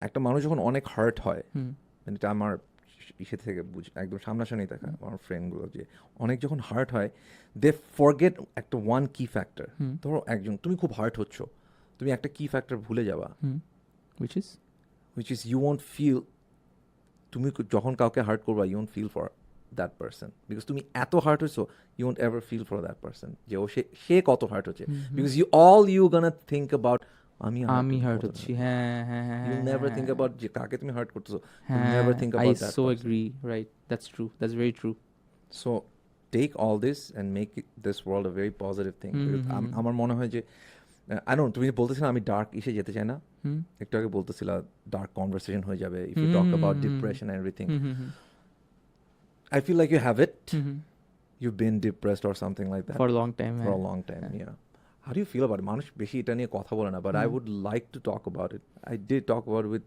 একটা মানুষ যখন অনেক হার্ট হয়, হুম মানে এটা আমার ইসে থেকে একদম সামনাসামনি দেখা আমার ফ্রেন্ডগুলো, যে অনেক যখন হার্ট হয় দে ফরগেট একটা ওয়ান কি ফ্যাক্টর। হুম ধরো একজন, তুমি খুব হার্ট হচ্ছ, তুমি একটা কি ফ্যাক্টর ভুলে যাবা, hmm which is which is you won't feel. তুমি যখন কাউকে হার্ট করবা you won't feel for that person, because তুমি এত হার্ট হয়েছো, you won't ever feel for that person যে ও সে কত হার্ট হচ্ছে, hmm hmm because you gonna think about আমি হার্ট আমি হার্ট কতটা হচ্ছি, হয়েছে। হ্যাঁ হ্যাঁ হ্যাঁ ইউল হ্যাঁ হ্যাঁ নেভার থিঙ্ক হ্যাঁ অ্যাবাউট যে কাকে তুমি হার্ট করতেছো, ইউল হ্যাঁ never think I about that so person. Agree, right, that's true, that's very true. So take all this and make this world a very positive thing. Hmm hmm hmm আমার মনে হয় যে I don't, তুমি বলতেছিলে আমি dark ইসে যেতে চাই না, হুম একটু আগে বলতেছিলা ডার্ক কনভারসেশন হয়ে যাবে if you hmm talk hmm about hmm depression and everything. Hmm hmm hmm I feel like you have it. Hmm You've been depressed or something like that for long time, for হ্যাঁ a long time. হ্যাঁ Yeah. How do you feel about it? মানুষ বেশি এটা নিয়ে কথা বলে না, but I hmm would like to talk about it. I did talk about it with